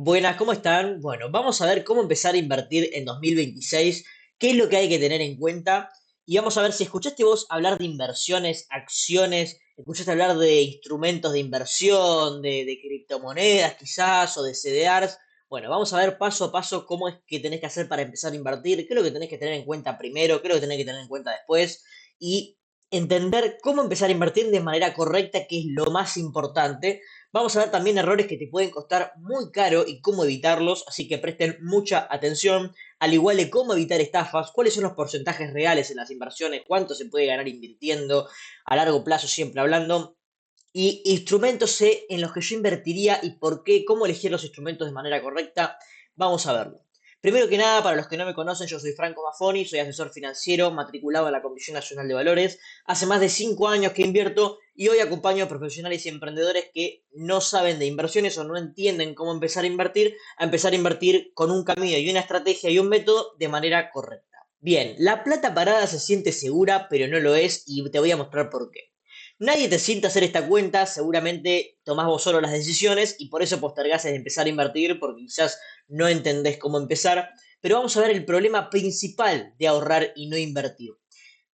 Buenas, ¿cómo están? Bueno, vamos a ver cómo empezar a invertir en 2026, qué es lo que hay que tener en cuenta y vamos a ver si escuchaste vos hablar de inversiones, acciones, escuchaste hablar de instrumentos de inversión, de criptomonedas quizás o de CDRs. Bueno, vamos a ver paso a paso cómo es que tenés que hacer para empezar a invertir, qué es lo que tenés que tener en cuenta primero, qué es lo que tenés que tener en cuenta después y entender cómo empezar a invertir de manera correcta, que es lo más importante. Vamos a ver también errores que te pueden costar muy caro y cómo evitarlos, así que presten mucha atención, al igual de cómo evitar estafas, cuáles son los porcentajes reales en las inversiones, cuánto se puede ganar invirtiendo a largo plazo, siempre hablando, y instrumentos en los que yo invertiría y por qué, cómo elegir los instrumentos de manera correcta. Vamos a verlo. Primero que nada, para los que no me conocen, yo soy Franco Maffoni, soy asesor financiero matriculado en la Comisión Nacional de Valores. Hace más de 5 años que invierto y hoy acompaño a profesionales y emprendedores que no saben de inversiones o no entienden cómo empezar a invertir con un camino y una estrategia y un método de manera correcta. Bien, la plata parada se siente segura, pero no lo es y te voy a mostrar por qué. Nadie te sienta a hacer esta cuenta, seguramente tomás vos solo las decisiones y por eso postergás en empezar a invertir porque quizás no entendés cómo empezar, pero vamos a ver el problema principal de ahorrar y no invertir.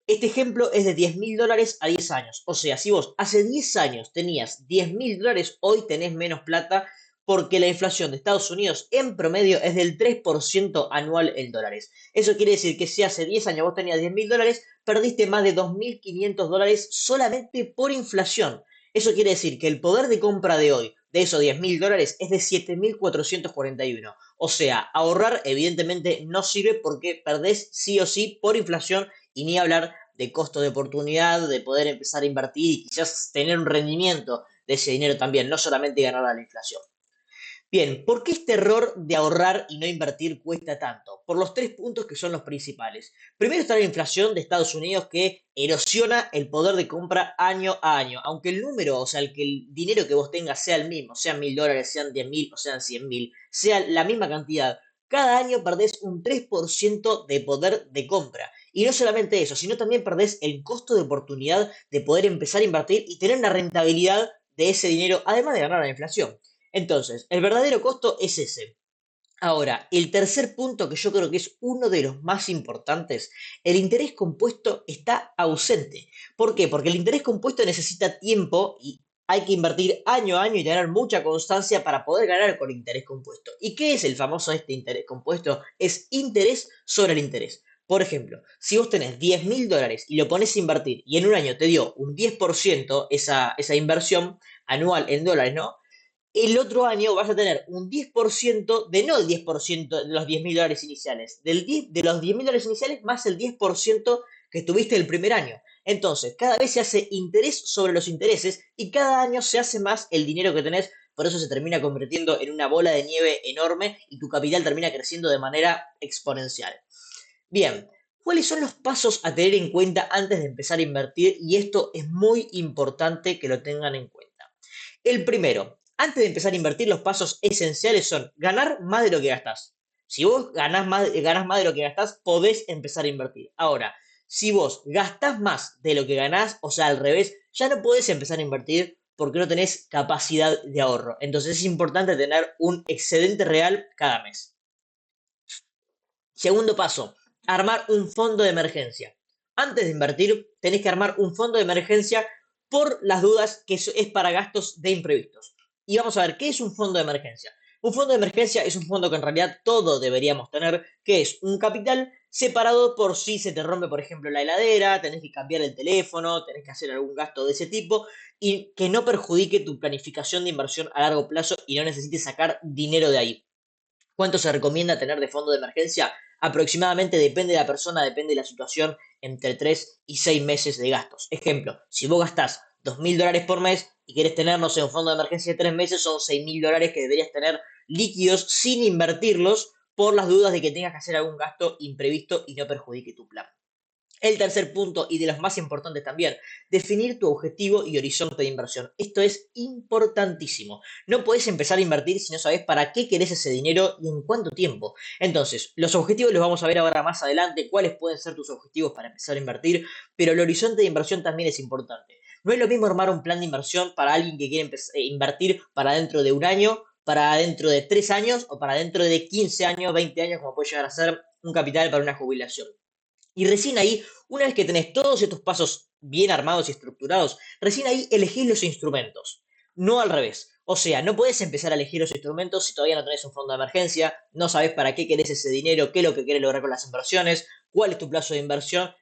Este ejemplo es de $10.000 a 10 años. O sea, si vos hace 10 años tenías $10.000, hoy tenés menos plata porque la inflación de Estados Unidos en promedio es del 3% anual en dólares. Eso quiere decir que si hace 10 años vos tenías $10.000, perdiste más de $2.500 solamente por inflación. Eso quiere decir que el poder de compra de hoy de esos $10.000 es de 7.441. O sea, ahorrar evidentemente no sirve porque perdés sí o sí por inflación y ni hablar de costo de oportunidad, de poder empezar a invertir y quizás tener un rendimiento de ese dinero también, no solamente ganar a la inflación. Bien, ¿por qué este error de ahorrar y no invertir cuesta tanto? Por los tres puntos que son los principales. Primero está la inflación de Estados Unidos que erosiona el poder de compra año a año. Aunque el número, o sea, el que el dinero que vos tengas sea el mismo, sean $1.000, sean 10.000 o sean 100.000, sea la misma cantidad, cada año perdés un 3% de poder de compra. Y no solamente eso, sino también perdés el costo de oportunidad de poder empezar a invertir y tener una rentabilidad de ese dinero, además de ganar la inflación. Entonces, el verdadero costo es ese. Ahora, el tercer punto que yo creo que es uno de los más importantes, el interés compuesto está ausente. ¿Por qué? Porque el interés compuesto necesita tiempo y hay que invertir año a año y tener mucha constancia para poder ganar con interés compuesto. ¿Y qué es el famoso este interés compuesto? Es interés sobre el interés. Por ejemplo, si vos tenés $10.000 y lo pones a invertir y en un año te dio un 10% esa inversión anual en dólares, ¿no? El otro año vas a tener un 10% de no el 10% de los $10.000 iniciales, de los $10.000 iniciales más el 10% que tuviste el primer año. Entonces, cada vez se hace interés sobre los intereses y cada año se hace más el dinero que tenés, por eso se termina convirtiendo en una bola de nieve enorme y tu capital termina creciendo de manera exponencial. Bien, ¿cuáles son los pasos a tener en cuenta antes de empezar a invertir? Y esto es muy importante que lo tengan en cuenta. El primero, antes de empezar a invertir, los pasos esenciales son ganar más de lo que gastás. Si vos ganás más de lo que gastás, podés empezar a invertir. Ahora, si vos gastás más de lo que ganás, o sea, al revés, ya no podés empezar a invertir porque no tenés capacidad de ahorro. Entonces es importante tener un excedente real cada mes. Segundo paso, armar un fondo de emergencia. Antes de invertir, tenés que armar un fondo de emergencia por las dudas que es para gastos de imprevistos. Y vamos a ver, ¿qué es un fondo de emergencia? Un fondo de emergencia es un fondo que en realidad todos deberíamos tener, que es un capital separado por si se te rompe, por ejemplo, la heladera, tenés que cambiar el teléfono, tenés que hacer algún gasto de ese tipo y que no perjudique tu planificación de inversión a largo plazo y no necesites sacar dinero de ahí. ¿Cuánto se recomienda tener de fondo de emergencia? Aproximadamente depende de la persona, depende de la situación, entre 3 y 6 meses de gastos. Ejemplo, si vos gastás $2.000 por mes y querés tener, no sé, un fondo de emergencia de 3 meses, son $6.000 que deberías tener líquidos sin invertirlos por las dudas de que tengas que hacer algún gasto imprevisto y no perjudique tu plan. El tercer punto, y de los más importantes también, definir tu objetivo y horizonte de inversión. Esto es importantísimo. No podés empezar a invertir si no sabés para qué querés ese dinero y en cuánto tiempo. Entonces, los objetivos los vamos a ver ahora más adelante, cuáles pueden ser tus objetivos para empezar a invertir, pero el horizonte de inversión también es importante. No es lo mismo armar un plan de inversión para alguien que quiere invertir para dentro de un año para dentro de 3 años o para dentro de 15 años, 20 años, como puede llegar a ser un capital para una jubilación. Y recién ahí, una vez que tenés todos estos pasos bien armados y estructurados, recién ahí elegís los instrumentos, no al revés. O sea, no podés empezar a elegir los instrumentos si todavía no tenés un fondo de emergencia, no sabés para qué querés ese dinero, qué es lo que querés lograr con las inversiones, cuál es tu plazo de inversión,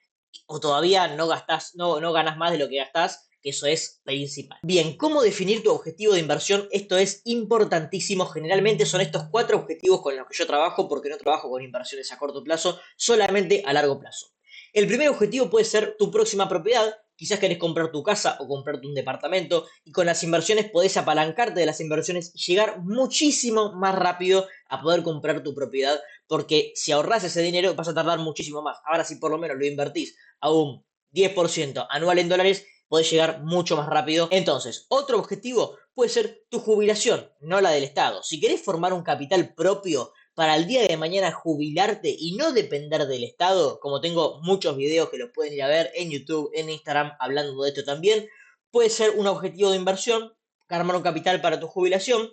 o todavía no gastás, no ganás más de lo que gastás, que eso es principal. Bien, ¿cómo definir tu objetivo de inversión? Esto es importantísimo. Generalmente son estos 4 objetivos con los que yo trabajo, porque no trabajo con inversiones a corto plazo, solamente a largo plazo. El primer objetivo puede ser tu próxima propiedad. Quizás querés comprar tu casa o comprarte un departamento y con las inversiones podés apalancarte de las inversiones y llegar muchísimo más rápido a poder comprar tu propiedad, porque si ahorras ese dinero vas a tardar muchísimo más. Ahora, si por lo menos lo invertís a un 10% anual en dólares, podés llegar mucho más rápido. Entonces, otro objetivo puede ser tu jubilación, no la del Estado. Si querés formar un capital propio para el día de mañana jubilarte y no depender del Estado, como tengo muchos videos que los pueden ir a ver en YouTube, en Instagram, hablando de esto también, puede ser un objetivo de inversión, armar un capital para tu jubilación.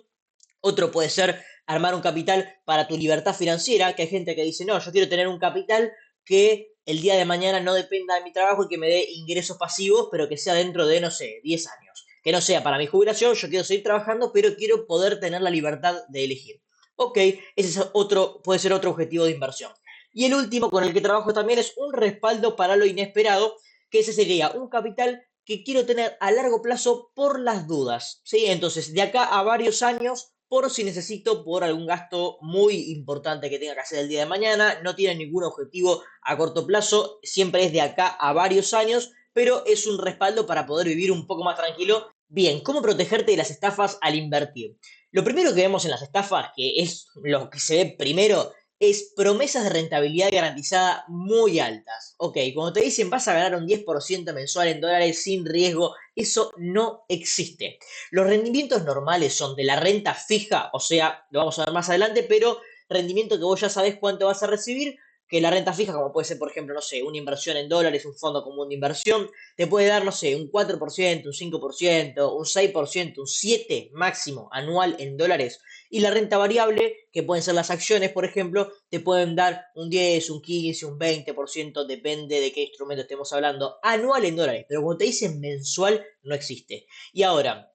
Otro puede ser armar un capital para tu libertad financiera, que hay gente que dice, no, yo quiero tener un capital que el día de mañana no dependa de mi trabajo y que me dé ingresos pasivos, pero que sea dentro de, no sé, 10 años. Que no sea para mi jubilación, yo quiero seguir trabajando, pero quiero poder tener la libertad de elegir. Ok, ese es otro, puede ser otro objetivo de inversión. Y el último con el que trabajo también es un respaldo para lo inesperado, que ese sería un capital que quiero tener a largo plazo por las dudas, ¿sí? Entonces, de acá a varios años, por si necesito, por algún gasto muy importante que tenga que hacer el día de mañana, no tiene ningún objetivo a corto plazo, siempre es de acá a varios años, pero es un respaldo para poder vivir un poco más tranquilo. Bien, ¿cómo protegerte de las estafas al invertir? Lo primero que vemos en las estafas, que es lo que se ve primero, es promesas de rentabilidad garantizada muy altas. Ok, cuando te dicen vas a ganar un 10% mensual en dólares sin riesgo, eso no existe. Los rendimientos normales son de la renta fija, o sea, lo vamos a ver más adelante, pero rendimiento que vos ya sabés cuánto vas a recibir, que la renta fija, como puede ser, por ejemplo, no sé, una inversión en dólares, un fondo común de inversión, te puede dar, no sé, un 4%, un 5%, un 6%, un 7% máximo anual en dólares. Y la renta variable, que pueden ser las acciones, por ejemplo, te pueden dar un 10, un 15, un 20%, depende de qué instrumento estemos hablando, anual en dólares. Pero como te dicen mensual, no existe. Y ahora,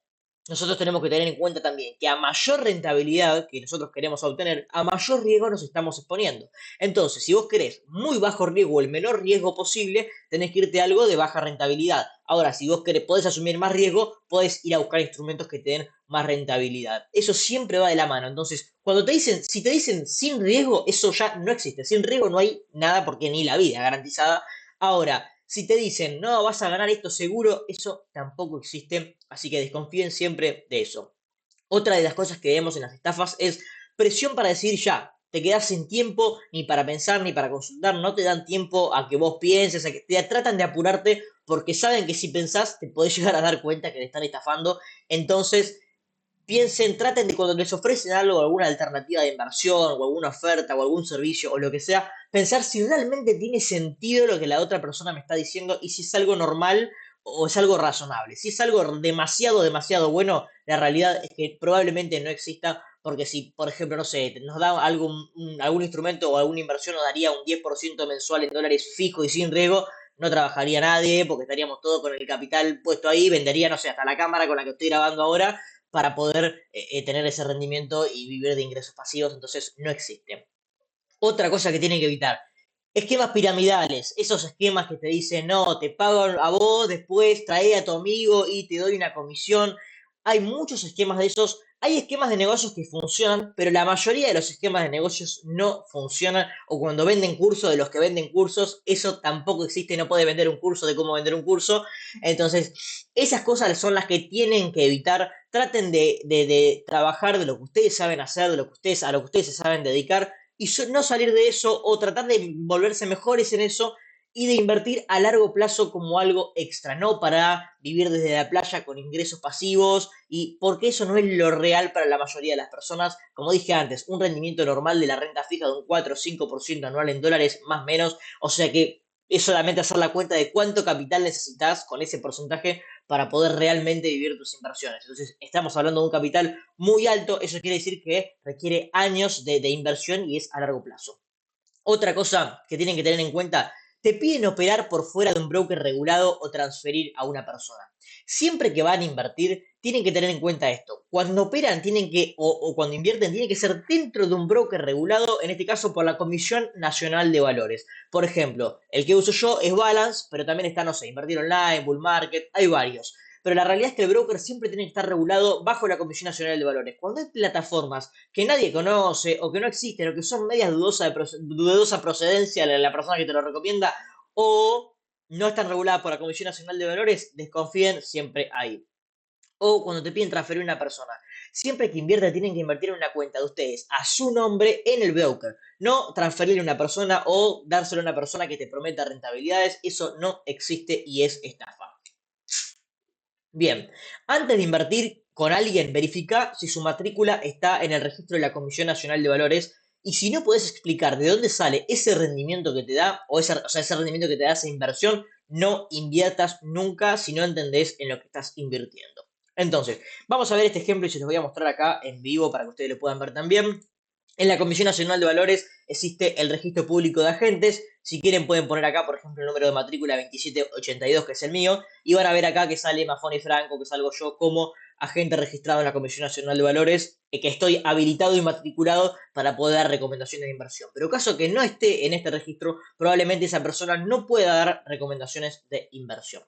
nosotros tenemos que tener en cuenta también que a mayor rentabilidad que nosotros queremos obtener, a mayor riesgo nos estamos exponiendo. Entonces, si vos querés muy bajo riesgo o el menor riesgo posible, tenés que irte a algo de baja rentabilidad. Ahora, si vos querés, podés asumir más riesgo, podés ir a buscar instrumentos que te den más rentabilidad. Eso siempre va de la mano. Entonces, cuando te dicen, si te dicen sin riesgo, eso ya no existe. Sin riesgo no hay nada porque ni la vida garantizada. Ahora, si te dicen, no, vas a ganar esto seguro, eso tampoco existe, así que desconfíen siempre de eso. Otra de las cosas que vemos en las estafas es presión para decidir ya. Te quedas sin tiempo ni para pensar ni para consultar, no te dan tiempo a que vos pienses, a que te tratan de apurarte porque saben que si pensás te podés llegar a dar cuenta que te están estafando. Entonces, piensen, traten de cuando les ofrecen algo, alguna alternativa de inversión o alguna oferta o algún servicio o lo que sea, pensar si realmente tiene sentido lo que la otra persona me está diciendo y si es algo normal o es algo razonable. Si es algo demasiado, demasiado bueno, la realidad es que probablemente no exista, porque si, por ejemplo, no sé, nos da algún instrumento o alguna inversión nos daría un 10% mensual en dólares fijo y sin riesgo, no trabajaría nadie porque estaríamos todos con el capital puesto ahí, vendería, no sé, hasta la cámara con la que estoy grabando ahora para poder tener ese rendimiento y vivir de ingresos pasivos, entonces no existe. Otra cosa que tienen que evitar, esquemas piramidales, esos esquemas que te dicen, no, te pago a vos, después trae a tu amigo y te doy una comisión. Hay muchos esquemas de esos. Hay esquemas de negocios que funcionan, pero la mayoría de los esquemas de negocios no funcionan. O cuando venden cursos, de los que venden cursos, eso tampoco existe. No puede vender un curso de cómo vender un curso. Entonces, esas cosas son las que tienen que evitar. Traten de trabajar de lo que ustedes saben hacer, de lo que ustedes, a lo que ustedes se saben dedicar y no salir de eso o tratar de volverse mejores en eso y de invertir a largo plazo como algo extra, no para vivir desde la playa con ingresos pasivos y porque eso no es lo real para la mayoría de las personas. Como dije antes, un rendimiento normal de la renta fija de un 4 o 5% anual en dólares más o menos, o sea que es solamente hacer la cuenta de cuánto capital necesitas con ese porcentaje para poder realmente vivir tus inversiones. Entonces, estamos hablando de un capital muy alto, eso quiere decir que requiere años de inversión y es a largo plazo. Otra cosa que tienen que tener en cuenta, te piden operar por fuera de un broker regulado o transferir a una persona. Siempre que van a invertir, tienen que tener en cuenta esto. Cuando operan, o cuando invierten, tiene que ser dentro de un broker regulado, en este caso por la Comisión Nacional de Valores. Por ejemplo, el que uso yo es Balance, pero también está, no sé, Invertir Online, Bull Market, hay varios. Pero la realidad es que el broker siempre tiene que estar regulado bajo la Comisión Nacional de Valores. Cuando hay plataformas que nadie conoce o que no existen o que son medias dudosa procedencia la persona que te lo recomienda o no están reguladas por la Comisión Nacional de Valores, desconfíen siempre ahí. O cuando te piden transferir una persona. Siempre que invierta tienen que invertir en una cuenta de ustedes a su nombre en el broker. No transferirle a una persona o dárselo a una persona que te prometa rentabilidades. Eso no existe y es estafa. Bien, antes de invertir con alguien, verifica si su matrícula está en el registro de la Comisión Nacional de Valores y si no puedes explicar de dónde sale ese rendimiento que te da ese rendimiento que te da esa inversión, no inviertas nunca si no entendés en lo que estás invirtiendo. Entonces, vamos a ver este ejemplo y se los voy a mostrar acá en vivo para que ustedes lo puedan ver también. En la Comisión Nacional de Valores existe el registro público de agentes. Si quieren pueden poner acá, por ejemplo, el número de matrícula 2782, que es el mío, y van a ver acá que sale Mafoni Franco, que salgo yo como agente registrado en la Comisión Nacional de Valores, que estoy habilitado y matriculado para poder dar recomendaciones de inversión. Pero caso que no esté en este registro, probablemente esa persona no pueda dar recomendaciones de inversión.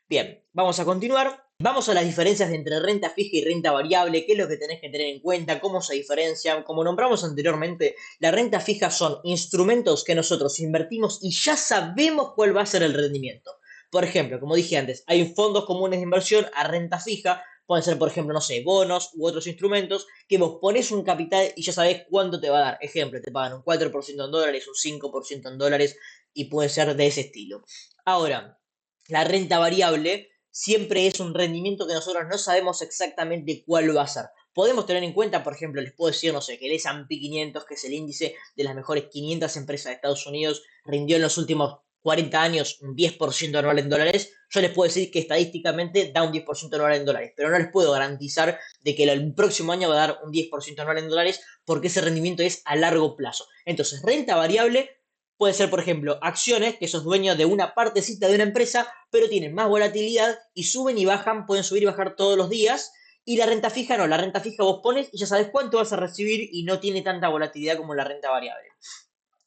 Bien, vamos a continuar. Vamos a las diferencias entre renta fija y renta variable, qué es lo que tenés que tener en cuenta, cómo se diferencian. Como nombramos anteriormente, la renta fija son instrumentos que nosotros invertimos y ya sabemos cuál va a ser el rendimiento. Por ejemplo, como dije antes, hay fondos comunes de inversión a renta fija, pueden ser, por ejemplo, no sé, bonos u otros instrumentos, que vos pones un capital y ya sabés cuánto te va a dar. Ejemplo, te pagan un 4% en dólares, un 5% en dólares y puede ser de ese estilo. Ahora, la renta variable siempre es un rendimiento que nosotros no sabemos exactamente cuál va a ser. Podemos tener en cuenta, por ejemplo, les puedo decir, no sé, que el S&P 500, que es el índice de las mejores 500 empresas de Estados Unidos, rindió en los últimos 40 años un 10% anual en dólares. Yo les puedo decir que estadísticamente da un 10% anual en dólares, pero no les puedo garantizar de que el próximo año va a dar un 10% anual en dólares porque ese rendimiento es a largo plazo. Entonces, renta variable puede ser, por ejemplo, acciones que sos dueño de una partecita de una empresa, pero tienen más volatilidad y suben y bajan, pueden subir y bajar todos los días. Y la renta fija no, la renta fija vos pones y ya sabes cuánto vas a recibir y no tiene tanta volatilidad como la renta variable.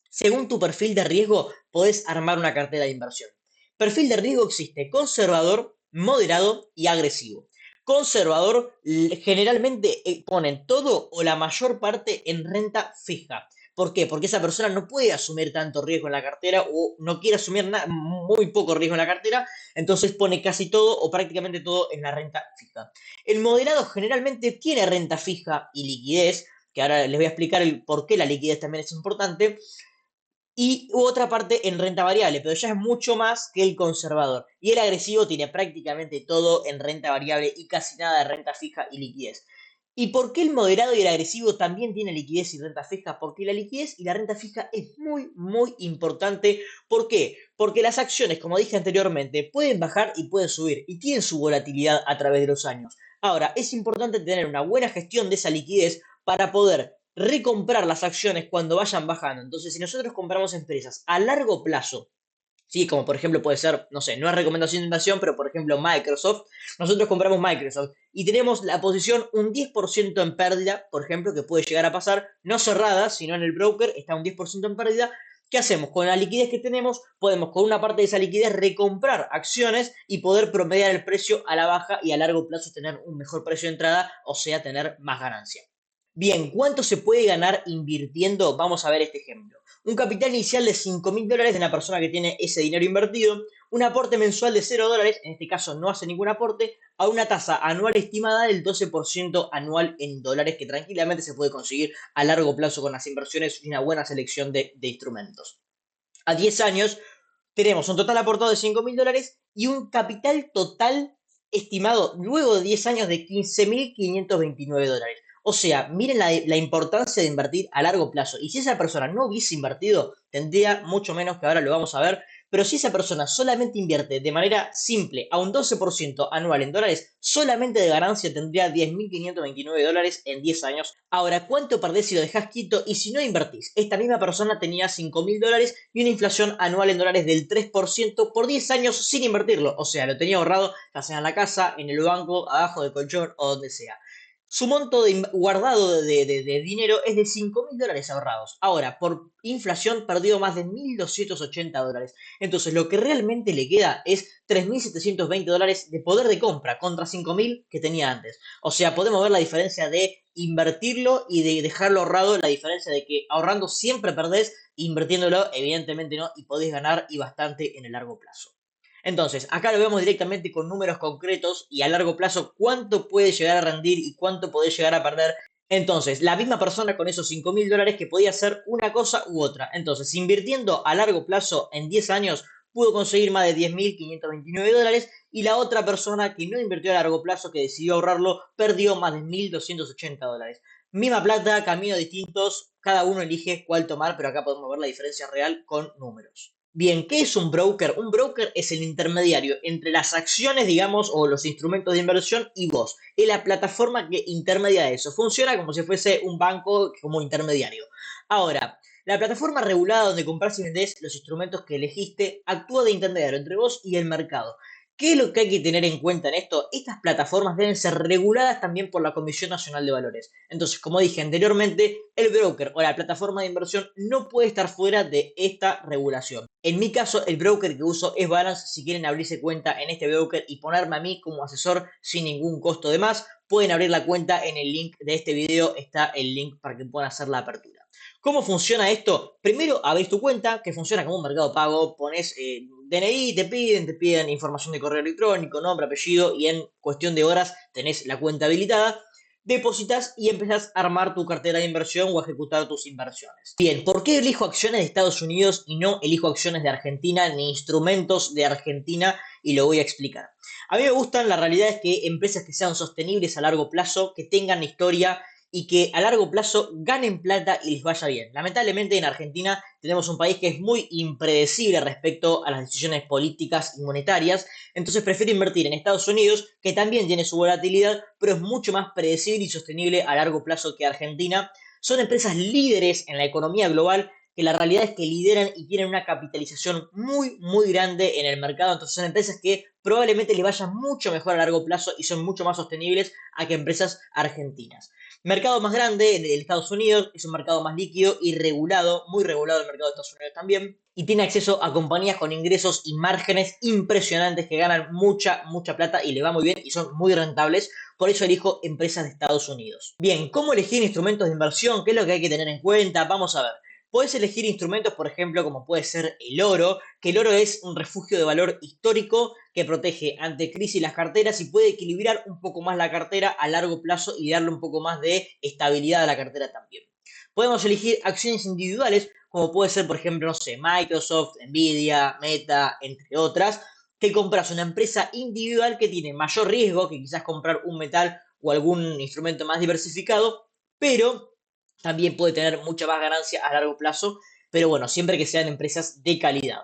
Según tu perfil de riesgo, podés armar una cartera de inversión. Perfil de riesgo existe conservador, moderado y agresivo. Conservador generalmente ponen todo o la mayor parte en renta fija. ¿Por qué? Porque esa persona no puede asumir tanto riesgo en la cartera o no quiere asumir muy poco riesgo en la cartera, entonces pone casi todo o prácticamente todo en la renta fija. El moderado generalmente tiene renta fija y liquidez, que ahora les voy a explicar el por qué la liquidez también es importante, y otra parte en renta variable, pero ya es mucho más que el conservador. Y el agresivo tiene prácticamente todo en renta variable y casi nada de renta fija y liquidez. ¿Y por qué el moderado y el agresivo también tiene liquidez y renta fija? Porque la liquidez y la renta fija es muy, muy importante. ¿Por qué? Porque las acciones, como dije anteriormente, pueden bajar y pueden subir y tienen su volatilidad a través de los años. Ahora, es importante tener una buena gestión de esa liquidez para poder recomprar las acciones cuando vayan bajando. Entonces, si nosotros compramos empresas a largo plazo, ¿sí? Como por ejemplo puede ser, no sé, no es recomendación de inversión, pero por ejemplo Microsoft, nosotros compramos Microsoft y tenemos la posición un 10% en pérdida, por ejemplo, que puede llegar a pasar, no cerrada, sino en el broker, está un 10% en pérdida. ¿Qué hacemos? Con la liquidez que tenemos, podemos con una parte de esa liquidez recomprar acciones y poder promediar el precio a la baja y a largo plazo tener un mejor precio de entrada, o sea, tener más ganancia. Bien, ¿cuánto se puede ganar invirtiendo? Vamos a ver este ejemplo. Un capital inicial de $5.000 de una persona que tiene ese dinero invertido, un aporte mensual de $0, en este caso no hace ningún aporte, a una tasa anual estimada del 12% anual en dólares, que tranquilamente se puede conseguir a largo plazo con las inversiones y una buena selección de instrumentos. A 10 años tenemos un total aportado de $5.000 y un capital total estimado luego de 10 años de $15.529. O sea, miren la importancia de invertir a largo plazo. Y si esa persona no hubiese invertido, tendría mucho menos, que ahora lo vamos a ver, Pero si esa persona solamente invierte de manera simple a un 12% anual en dólares, solamente de ganancia tendría 10.529 dólares en 10 años. Ahora, ¿cuánto perdés si lo dejás quieto y si no invertís? Esta misma persona tenía 5.000 dólares y una inflación anual en dólares del 3% por 10 años sin invertirlo. O sea, lo tenía ahorrado, ya sea en la casa, en el banco, abajo del colchón o donde sea. Su monto guardado de dinero es de 5.000 dólares ahorrados. Ahora, por inflación, perdió más de 1.280 dólares. Entonces, lo que realmente le queda es 3.720 dólares de poder de compra contra 5.000 que tenía antes. O sea, podemos ver la diferencia de invertirlo y de dejarlo ahorrado, la diferencia de que ahorrando siempre perdés, invirtiéndolo evidentemente no, y podés ganar y bastante en el largo plazo. Entonces, acá lo vemos directamente con números concretos y a largo plazo cuánto puede llegar a rendir y cuánto podés llegar a perder. Entonces, la misma persona con esos 5.000 dólares que podía hacer una cosa u otra. Entonces, invirtiendo a largo plazo en 10 años, pudo conseguir más de 10.529 dólares y la otra persona que no invirtió a largo plazo, que decidió ahorrarlo, perdió más de 1.280 dólares. Misma plata, caminos distintos, cada uno elige cuál tomar, pero acá podemos ver la diferencia real con números. Bien, ¿qué es un broker? Un broker es el intermediario entre las acciones, digamos, o los instrumentos de inversión y vos. Es la plataforma que intermedia eso. Funciona como si fuese un banco como intermediario. Ahora, la plataforma regulada donde compras y vendés los instrumentos que elegiste actúa de intermediario entre vos y el mercado. ¿Qué es lo que hay que tener en cuenta en esto? Estas plataformas deben ser reguladas también por la Comisión Nacional de Valores. Entonces, como dije anteriormente, el broker o la plataforma de inversión no puede estar fuera de esta regulación. En mi caso, el broker que uso es Balance. Si quieren abrirse cuenta en este broker y ponerme a mí como asesor sin ningún costo de más, pueden abrir la cuenta en el link de este video. Está el link para que puedan hacer la apertura. ¿Cómo funciona esto? Primero abrís tu cuenta, que funciona como un mercado pago, pones DNI, te piden información de correo electrónico, nombre, apellido, y en cuestión de horas tenés la cuenta habilitada, depositas y empezás a armar tu cartera de inversión o a ejecutar tus inversiones. Bien, ¿por qué elijo acciones de Estados Unidos y no elijo acciones de Argentina ni instrumentos de Argentina? Y lo voy a explicar. A mí me gustan, la realidad es que empresas que sean sostenibles a largo plazo, que tengan historia y que a largo plazo ganen plata y les vaya bien. Lamentablemente en Argentina tenemos un país que es muy impredecible respecto a las decisiones políticas y monetarias, entonces prefiero invertir en Estados Unidos, que también tiene su volatilidad, pero es mucho más predecible y sostenible a largo plazo que Argentina. Son empresas líderes en la economía global, que la realidad es que lideran y tienen una capitalización muy, muy grande en el mercado. Entonces son empresas que probablemente les vaya mucho mejor a largo plazo y son mucho más sostenibles a que empresas argentinas. Mercado más grande, el de Estados Unidos, es un mercado más líquido y regulado, muy regulado el mercado de Estados Unidos también, y tiene acceso a compañías con ingresos y márgenes impresionantes que ganan mucha, mucha plata y le va muy bien y son muy rentables. Por eso elijo empresas de Estados Unidos. Bien, ¿cómo elegir instrumentos de inversión? ¿Qué es lo que hay que tener en cuenta? Vamos a ver. Puedes elegir instrumentos, por ejemplo, como puede ser el oro, que el oro es un refugio de valor histórico que protege ante crisis las carteras y puede equilibrar un poco más la cartera a largo plazo y darle un poco más de estabilidad a la cartera también. Podemos elegir acciones individuales, como puede ser, por ejemplo, no sé, Microsoft, Nvidia, Meta, entre otras, que compras una empresa individual que tiene mayor riesgo que quizás comprar un metal o algún instrumento más diversificado, pero también puede tener mucha más ganancia a largo plazo, pero bueno, siempre que sean empresas de calidad.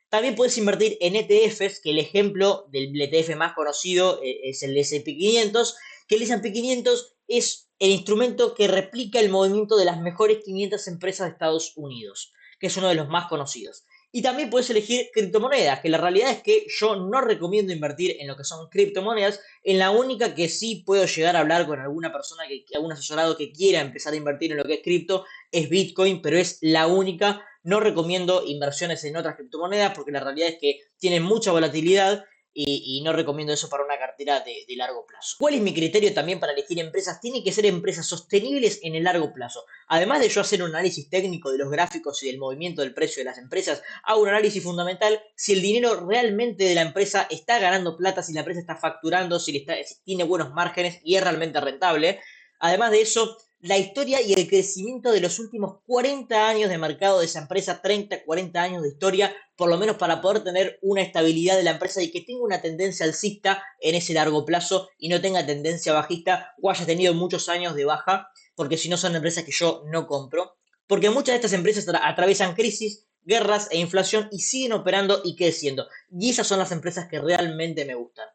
También puedes invertir en ETFs, que el ejemplo del ETF más conocido es el S&P 500, que el S&P 500 es el instrumento que replica el movimiento de las mejores 500 empresas de Estados Unidos, que es uno de los más conocidos. Y también puedes elegir criptomonedas, que la realidad es que yo no recomiendo invertir en lo que son criptomonedas. En la única que sí puedo llegar a hablar con alguna persona, algún asesorado que quiera empezar a invertir en lo que es cripto, es Bitcoin, pero es la única. No recomiendo inversiones en otras criptomonedas porque la realidad es que tienen mucha volatilidad y no recomiendo eso para una cartera de largo plazo. ¿Cuál es mi criterio también para elegir empresas? Tienen que ser empresas sostenibles en el largo plazo. Además de yo hacer un análisis técnico de los gráficos y del movimiento del precio de las empresas, hago un análisis fundamental si el dinero realmente de la empresa está ganando plata, si la empresa está facturando, si tiene buenos márgenes y es realmente rentable. Además de eso, la historia y el crecimiento de los últimos 40 años de mercado de esa empresa, 30, 40 años de historia, por lo menos para poder tener una estabilidad de la empresa y que tenga una tendencia alcista en ese largo plazo y no tenga tendencia bajista o haya tenido muchos años de baja, porque si no son empresas que yo no compro. Porque muchas de estas empresas atraviesan crisis guerras e inflación y siguen operando y creciendo. Y esas son las empresas que realmente me gustan.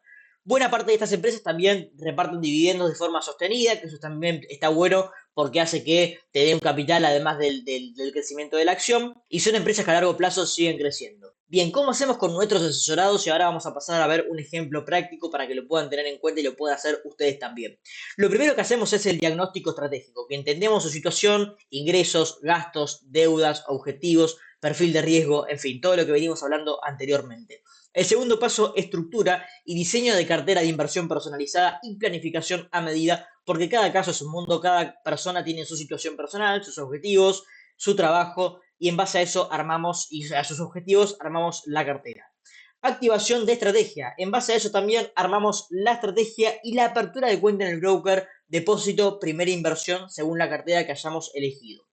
Buena parte de estas empresas también reparten dividendos de forma sostenida, que eso también está bueno porque hace que te dé un capital además del crecimiento de la acción, y son empresas que a largo plazo siguen creciendo. Bien, ¿cómo hacemos con nuestros asesorados? Y ahora vamos a pasar a ver un ejemplo práctico para que lo puedan tener en cuenta y lo puedan hacer ustedes también. Lo primero que hacemos es el diagnóstico estratégico, que entendemos su situación, ingresos, gastos, deudas, objetivos, perfil de riesgo, en fin, todo lo que venimos hablando anteriormente. El segundo paso, estructura y diseño de cartera de inversión personalizada y planificación a medida, porque cada caso es un mundo, cada persona tiene su situación personal, sus objetivos, su trabajo, y en base a eso armamos, y a sus objetivos armamos la cartera. Activación de estrategia. En base a eso también armamos la estrategia y la apertura de cuenta en el broker, depósito, primera inversión, según la cartera que hayamos elegido.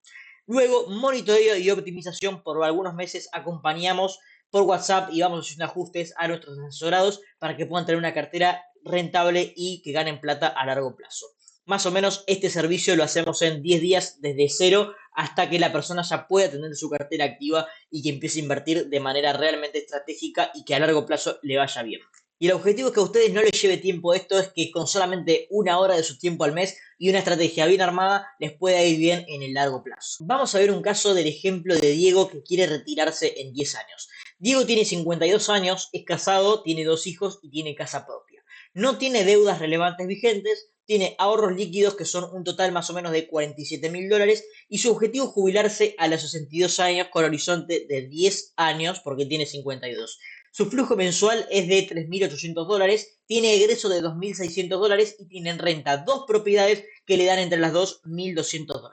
Luego, monitoreo y optimización. Por algunos meses acompañamos por WhatsApp y vamos haciendo ajustes a nuestros asesorados para que puedan tener una cartera rentable y que ganen plata a largo plazo. Más o menos este servicio lo hacemos en 10 días desde cero hasta que la persona ya pueda tener su cartera activa y que empiece a invertir de manera realmente estratégica y que a largo plazo le vaya bien. Y el objetivo es que a ustedes no les lleve tiempo esto, es que con solamente una hora de su tiempo al mes y una estrategia bien armada les pueda ir bien en el largo plazo. Vamos a ver un caso del ejemplo de Diego, que quiere retirarse en 10 años. Diego tiene 52 años, es casado, tiene 2 hijos y tiene casa propia. No tiene deudas relevantes vigentes, tiene ahorros líquidos que son un total más o menos de $47.000 y su objetivo es jubilarse a los 62 años con horizonte de 10 años porque tiene 52. Su flujo mensual es de $3.800, tiene egreso de $2.600 y tiene en renta dos propiedades que le dan entre las dos $1.200.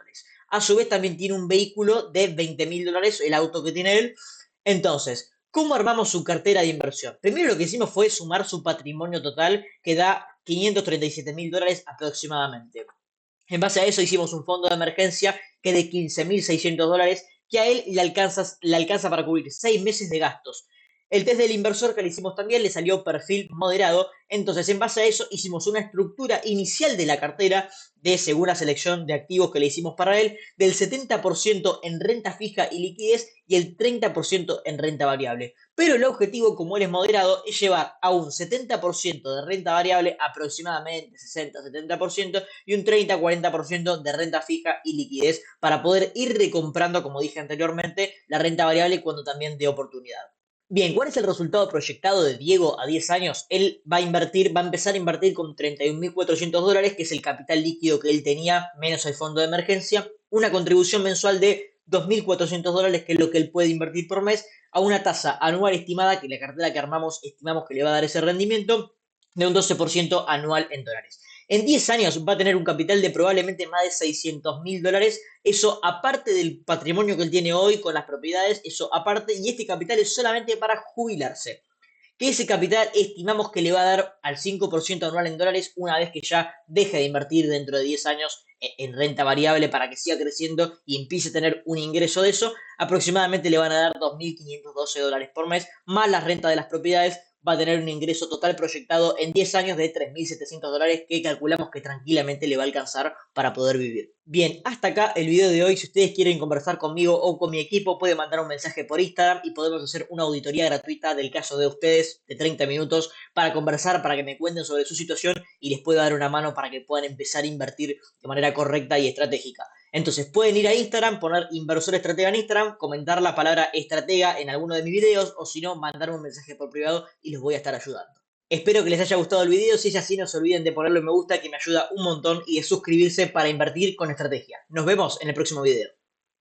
A su vez también tiene un vehículo de $20.000, el auto que tiene él. Entonces, ¿cómo armamos su cartera de inversión? Primero lo que hicimos fue sumar su patrimonio total, que da $537.000 aproximadamente. En base a eso hicimos un fondo de emergencia que de $15.600, que a él le alcanza para cubrir 6 meses de gastos. El test del inversor que le hicimos también le salió perfil moderado, entonces en base a eso hicimos una estructura inicial de la cartera de segura selección de activos que le hicimos para él, del 70% en renta fija y liquidez y el 30% en renta variable. Pero el objetivo, como él es moderado, es llevar a un 70% de renta variable, aproximadamente 60-70%, y un 30-40% de renta fija y liquidez para poder ir recomprando, como dije anteriormente, la renta variable cuando también dé oportunidad. Bien, ¿cuál es el resultado proyectado de Diego a 10 años? Él va a empezar a invertir con $31.400, que es el capital líquido que él tenía, menos el fondo de emergencia, una contribución mensual de $2.400, que es lo que él puede invertir por mes, a una tasa anual estimada, que la cartera que armamos estimamos que le va a dar ese rendimiento, de un 12% anual en dólares. En 10 años va a tener un capital de probablemente más de $600.000. Eso aparte del patrimonio que él tiene hoy con las propiedades, eso aparte, y este capital es solamente para jubilarse. Que ese capital estimamos que le va a dar al 5% anual en dólares una vez que ya deje de invertir dentro de 10 años en renta variable para que siga creciendo y empiece a tener un ingreso de eso. Aproximadamente le van a dar $2.512 por mes, más la renta de las propiedades. Va a tener un ingreso total proyectado en 10 años de $3.700, que calculamos que tranquilamente le va a alcanzar para poder vivir. Bien, hasta acá el video de hoy. Si ustedes quieren conversar conmigo o con mi equipo, pueden mandar un mensaje por Instagram y podemos hacer una auditoría gratuita del caso de ustedes de 30 minutos para conversar, para que me cuenten sobre su situación y les pueda dar una mano para que puedan empezar a invertir de manera correcta y estratégica. Entonces pueden ir a Instagram, poner inversor estratega en Instagram, comentar la palabra estratega en alguno de mis videos o si no, mandarme un mensaje por privado y los voy a estar ayudando. Espero que les haya gustado el video. Si es así, no se olviden de ponerle me gusta, que me ayuda un montón, y de suscribirse para invertir con estrategia. Nos vemos en el próximo video.